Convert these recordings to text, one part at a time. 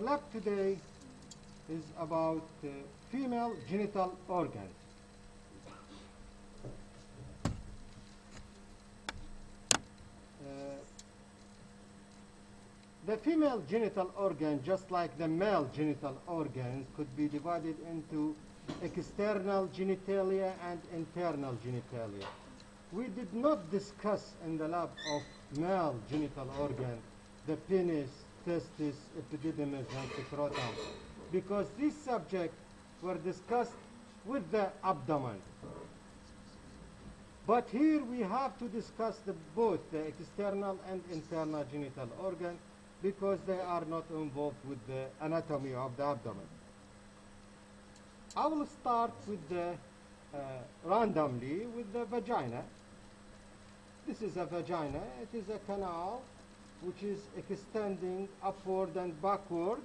lab today is about female genital organs. The female genital organ, just like the male genital organs, could be divided into external genitalia and internal genitalia. We did not discuss in the lab of male genital organ the penis, testis, epididymis, and scrotum, because these subjects were discussed with the abdomen. But here we have to discuss both the external and internal genital organ, because they are not involved with the anatomy of the abdomen. I will start with the randomly with the vagina. This is a vagina. It is a canal which is extending upward and backward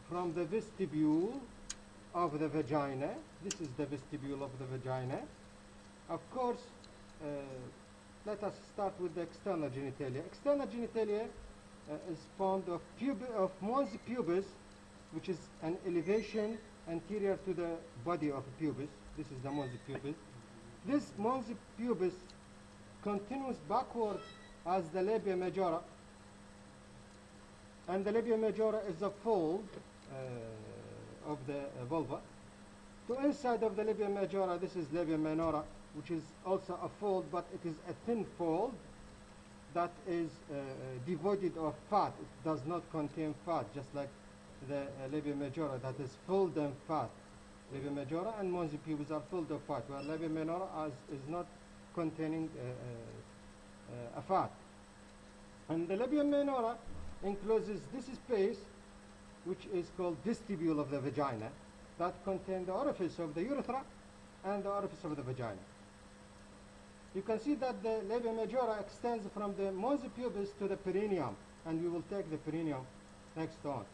from the vestibule of the vagina. This is the vestibule of the vagina. Of course, let us start with the external genitalia. External genitalia is formed of mons pubis, which is an elevation anterior to the body of pubis. This is the mons pubis. This mons pubis continues backward as the labia majora, and the labia majora is a fold of the vulva. To inside of the labia majora, this is labia minora, which is also a fold, but it is a thin fold that is devoid of fat. It does not contain fat, just like the labia majora that is filled and fat. Labia majora and mons pubis are filled of fat, where labia minora is not containing a fat. And the labia minora encloses this space, which is called vestibule of the vagina, that contains the orifice of the urethra and the orifice of the vagina. You can see that the labia majora extends from the mons pubis to the perineum, and we will take the perineum next on.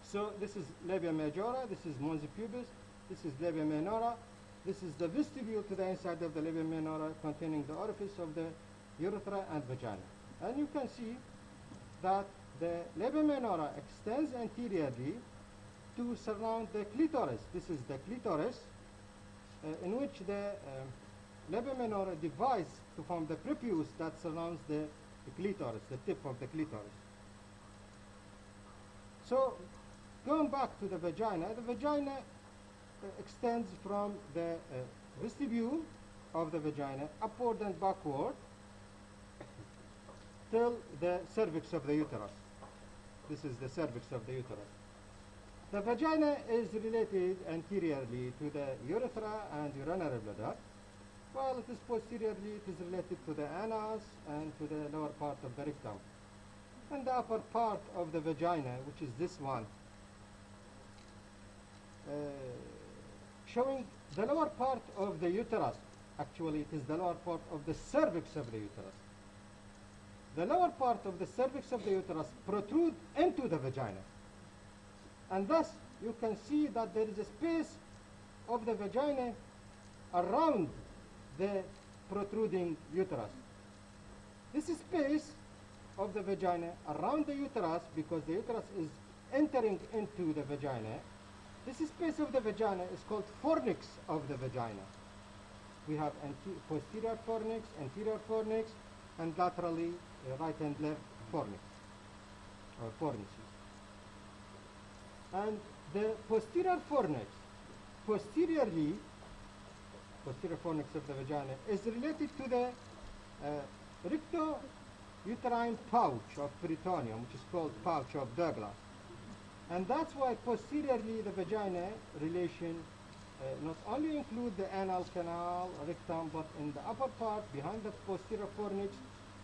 So this is labia majora, this is mons pubis, this is labia minora, this is the vestibule to the inside of the labia minora containing the orifice of the urethra and vagina. And you can see that the labia minora extends anteriorly to surround the clitoris. This is the clitoris, in which the labia minora divides to form the prepuce that surrounds the clitoris, the tip of the clitoris. So, going back to the vagina extends from the vestibule of the vagina upward and backward till the cervix of the uterus. This is the cervix of the uterus. The vagina is related anteriorly to the urethra and urinary bladder, while it is posteriorly it is related to the anus and to the lower part of the rectum. And the upper part of the vagina, which is this one, showing the lower part of the uterus. Actually, it is the lower part of the cervix of the uterus. The lower part of the cervix of the uterus protrude into the vagina. And thus, you can see that there is a space of the vagina around the protruding uterus. This space of the vagina around the uterus, because the uterus is entering into the vagina, this space of the vagina is called fornix of the vagina. We have posterior fornix, anterior fornix, and laterally right and left fornix, or fornices. And the posterior fornix, posterior fornix of the vagina, is related to the recto-uterine pouch of peritoneum, which is called pouch of Douglas. And that's why posteriorly the vagina relation not only include the anal canal, rectum, but in the upper part, behind the posterior fornix,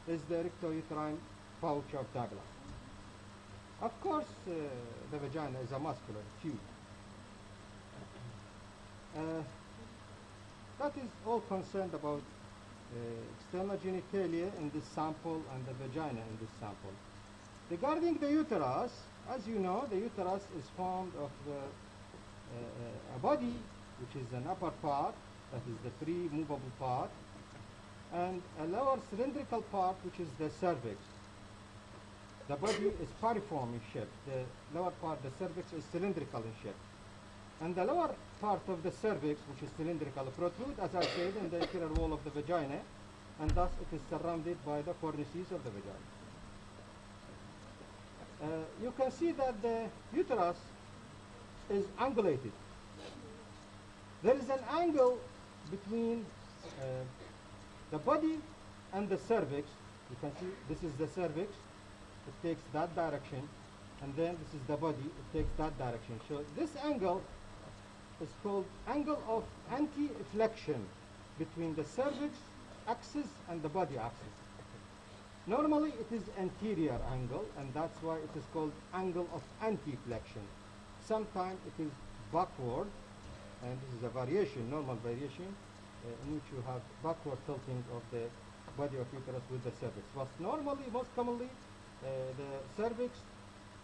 is the recto-uterine pouch of Douglas. Of course, the vagina is a muscular tube. That is all concerned about external genitalia in this sample and the vagina in this sample. Regarding the uterus, as you know, the uterus is formed of a body, which is an upper part, that is the free movable part, and a lower cylindrical part, which is the cervix. The body is piriform in shape. The lower part, the cervix, is cylindrical in shape. And the lower part of the cervix, which is cylindrical, protrude, as I said, in the interior wall of the vagina, and thus it is surrounded by the fornices of the vagina. You can see that the uterus is angulated. There is an angle between the body and the cervix. You can see this is the cervix. It takes that direction, and then this is the body. It takes that direction. So this angle is called angle of anti-flexion between the cervix axis and the body axis. Normally it is anterior angle, and that's why it is called angle of anti-flexion. Sometimes it is backward, and this is a variation, normal variation, in which you have backward tilting of the body of uterus with the cervix. But normally, most commonly, the cervix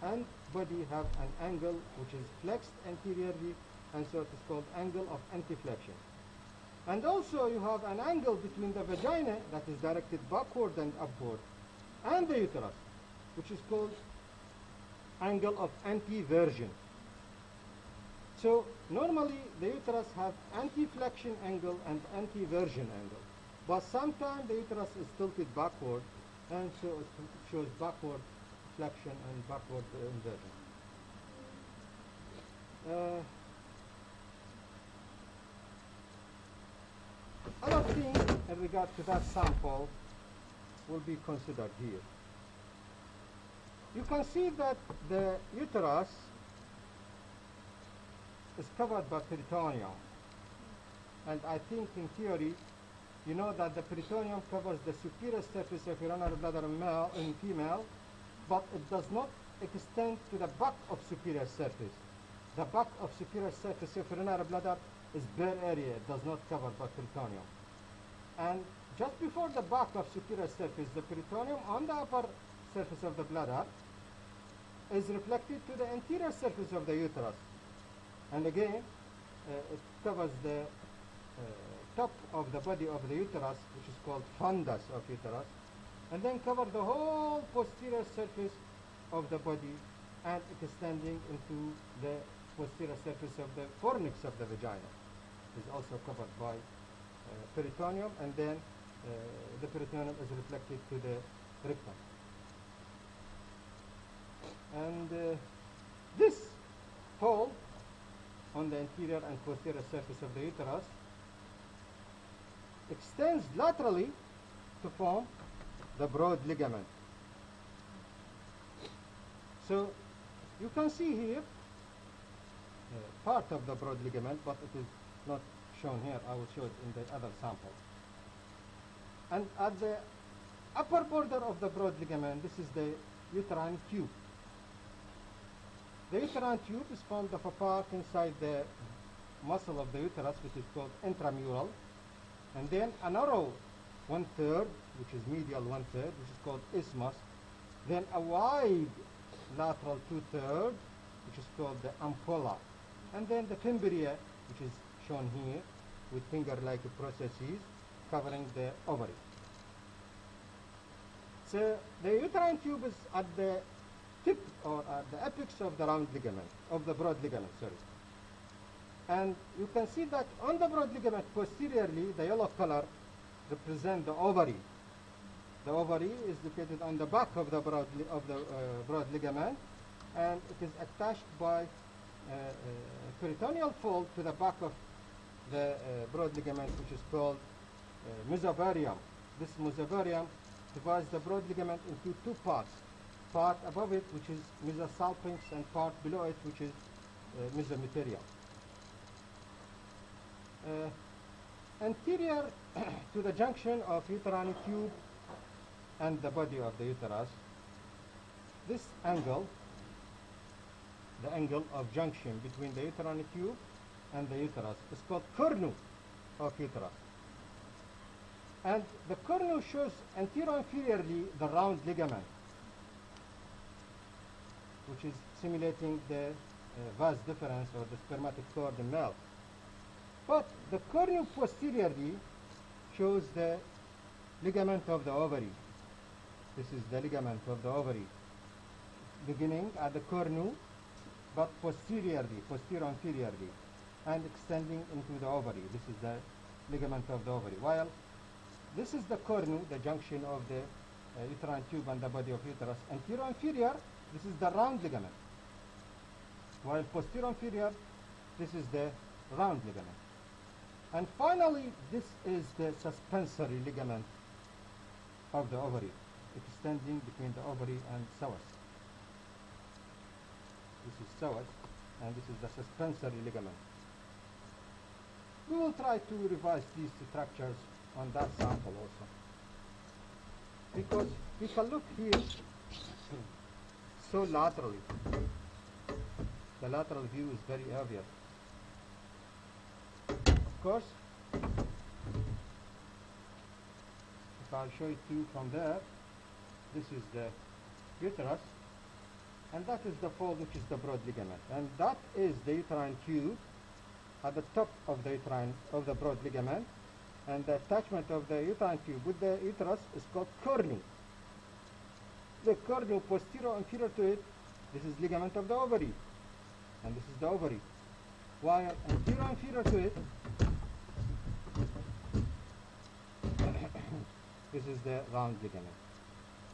and body have an angle which is flexed anteriorly, and so it is called angle of anti-flexion. And also you have an angle between the vagina that is directed backward and upward and the uterus, which is called angle of anti-version. So normally the uterus have anti-flexion angle and anti-version angle, but sometimes the uterus is tilted backward, and so it shows backward flexion and backward inversion. Other things in regard to that sample will be considered here. You can see that the uterus is covered by peritoneum, and I think in theory you know that the peritoneum covers the superior surface of urinary bladder in female, but it does not extend to the back of superior surface. The back of superior surface of urinary bladder is bare area, it does not cover by peritoneum. And just before the back of superior surface, the peritoneum on the upper surface of the bladder is reflected to the anterior surface of the uterus. And again, it covers the top of the body of the uterus, which is called fundus of uterus, and then cover the whole posterior surface of the body and extending into the posterior surface of the fornix of the vagina. Is also covered by peritoneum, and then the peritoneum is reflected to the rectum. And this hole on the anterior and posterior surface of the uterus extends laterally to form the broad ligament. So you can see here part of the broad ligament, but it is not shown here. I will show it in the other sample. And at the upper border of the broad ligament, this is the uterine tube. The uterine tube is formed of a part inside the muscle of the uterus, which is called intramural, and then a narrow 1/3, which is medial 1/3, which is called isthmus, then a wide lateral 2/3, which is called the ampulla, and then the fimbriae, which is shown here with finger-like processes covering the ovary. So the uterine tube is at the tip or at the apex of the round ligament, of the broad ligament, sorry. And you can see that on the broad ligament posteriorly, the yellow color represents the ovary. The ovary is located on the back of the broad ligament, and it is attached by peritoneal fold to the back of the broad ligament, which is called mesovarium. This mesovarium divides the broad ligament into two parts. Part above it, which is mesosalpinx, and part below it, which is mesometerium. Anterior to the junction of uterine tube and the body of the uterus, this angle, the angle of junction between the uterine tube and the uterus, is called cornu of uterus. And the cornu shows anterior-inferiorly the round ligament, which is simulating the vas deferens or the spermatic cord in male. But the cornu posteriorly shows the ligament of the ovary. This is the ligament of the ovary. beginning at the cornu, but posterior anteriorly, and extending into the ovary. This is the ligament of the ovary. While this is the cornu, the junction of the uterine tube and the body of uterus. Anterior inferior, this is the round ligament. While posterior inferior, this is the round ligament. And finally, this is the suspensory ligament of the ovary, extending between the ovary and psoas. This is psoas, and this is the suspensory ligament. We will try to revise these structures on that sample also, because we can look here so laterally. The lateral view is very obvious. Of course, if I'll show it to you from there, this is the uterus, and that is the fold, which is the broad ligament, and that is the uterine tube at the top of the broad ligament, and the attachment of the uterine tube with the uterus is called cornu. The cornu posterior inferior to it, this is ligament of the ovary, and this is the ovary, while anterior inferior to it, this is the round ligament.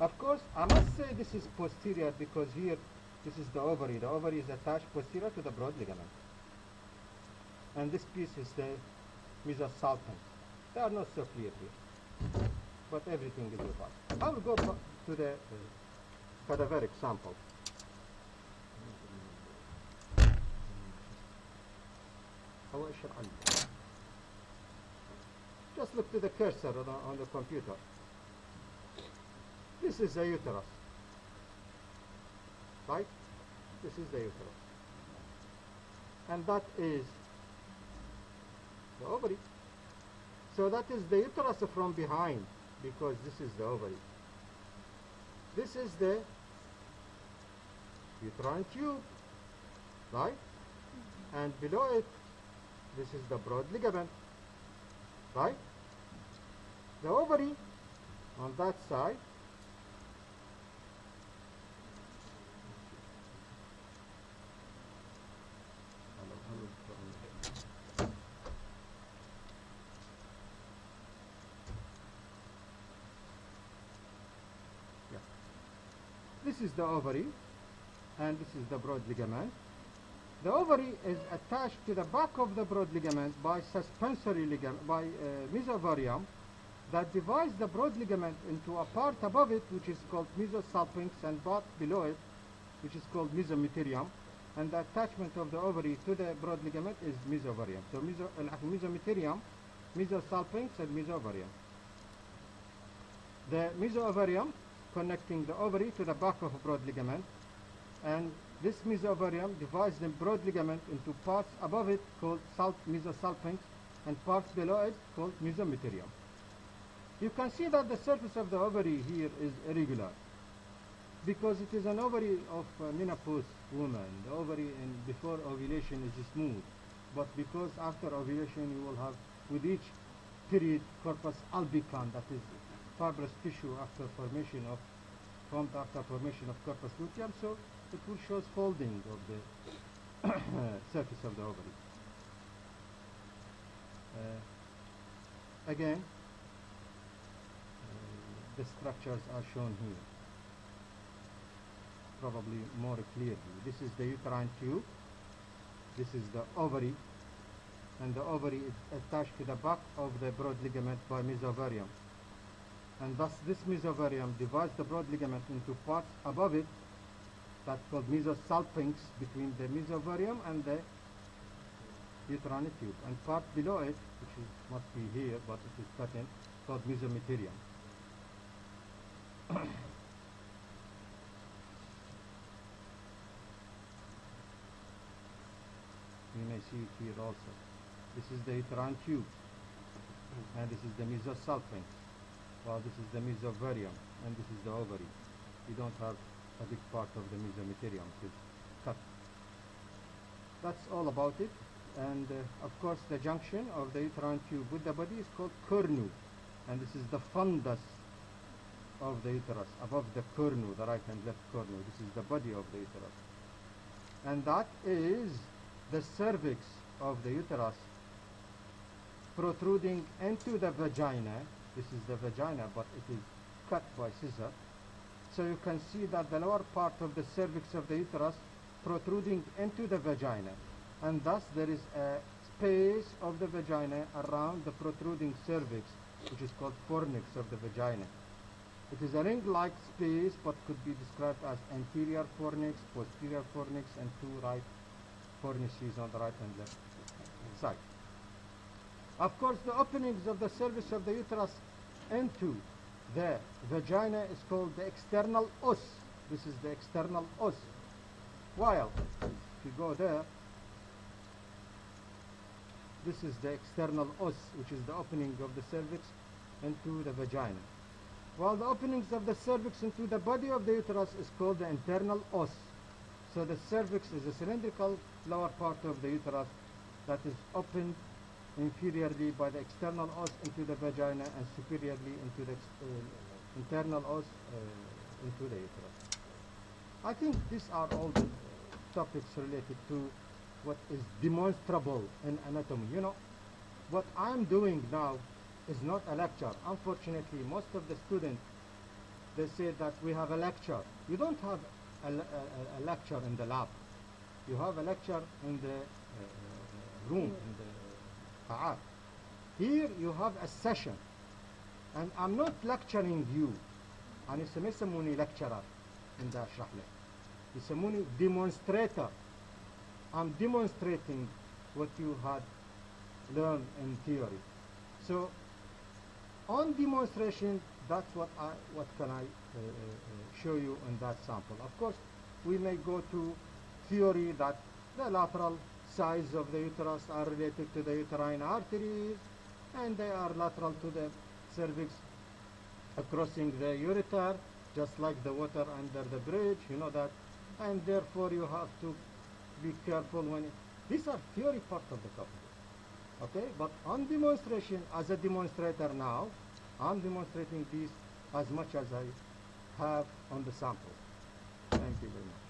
Of course, I must say this is posterior because here, this is the ovary. The ovary is attached posterior to the broad ligament. And this piece is the mesosalpinx. They are not so clear here, but everything is with us. I will go to the cadaveric sample. Just look to the cursor on the computer. This is the uterus, right? This is the uterus. And that is the ovary. So that is the uterus from behind, because this is the ovary. This is the uterine tube, right? And below it, this is the broad ligament, right? The ovary on that side, this is the ovary, and this is the broad ligament. The ovary is attached to the back of the broad ligament by suspensory ligament, by mesoovarium, that divides the broad ligament into a part above it, which is called mesosalpinx, and part below it, which is called mesometerium. And the attachment of the ovary to the broad ligament is mesoovarium. So mesometerium, mesosalpinx, and mesoovarium. The mesoovarium connecting the ovary to the back of a broad ligament, and this mesoovarium divides the broad ligament into parts above it called mesosalpinx and parts below it called mesometerium. You can see that the surface of the ovary here is irregular because it is an ovary of a menopause woman. The ovary before ovulation is smooth, but because after ovulation you will have with each period corpus albicans, that is fibrous tissue formed after formation of corpus luteum, so it will show folding of the surface of the ovary. Again, the structures are shown here, probably more clearly. This is the uterine tube, this is the ovary, and the ovary is attached to the back of the broad ligament by mesoovarium. And thus this mesoovarium divides the broad ligament into parts above it, that's called mesosalpinx, between the mesoovarium and the uterine tube, and part below it, which must be here, but it is cut in, called mesometerium. You may see it here also. This is the uterine tube, and this is the mesosalpinx, while this is the mesoovarium, and this is the ovary. You don't have a big part of the mesometerium, it is cut. That's all about it. And of course the junction of the uterine tube with the body is called cornu, and this is the fundus of the uterus, above the cornu, the right and left cornu. This is the body of the uterus. And that is the cervix of the uterus protruding into the vagina. This is the vagina, but it is cut by scissor. So you can see that the lower part of the cervix of the uterus protruding into the vagina. And thus there is a space of the vagina around the protruding cervix, which is called fornix of the vagina. It is a ring-like space, but could be described as anterior fornix, posterior fornix, and two right fornices on the right and left side. Of course, the openings of the cervix of the uterus into the vagina is called the external os. This is the external os. While, if you go there, this is the external os, which is the opening of the cervix into the vagina. While the openings of the cervix into the body of the uterus is called the internal os. So the cervix is a cylindrical lower part of the uterus that is opened inferiorly by the external os into the vagina and superiorly into the internal os into the uterus. I think these are all the topics related to what is demonstrable in anatomy. You know, what I'm doing now is not a lecture. Unfortunately, most of the students, they say that we have a lecture. You don't have a lecture in the lab. You have a lecture in the room, in the ta'ar. Here you have a session. And I'm not lecturing you. أنا يسموني lecturer in the أشرح لك. يسموني demonstrator. I'm demonstrating what you had learned in theory. So on demonstration, that's what can I show you in that sample. Of course, we may go to theory that the lateral sides of the uterus are related to the uterine arteries, and they are lateral to the cervix, crossing the ureter, just like the water under the bridge, you know that, and therefore you have to be careful when these are theory part of the topic. Okay, but on demonstration, as a demonstrator now, I'm demonstrating these as much as I have on the sample. Thank you very much.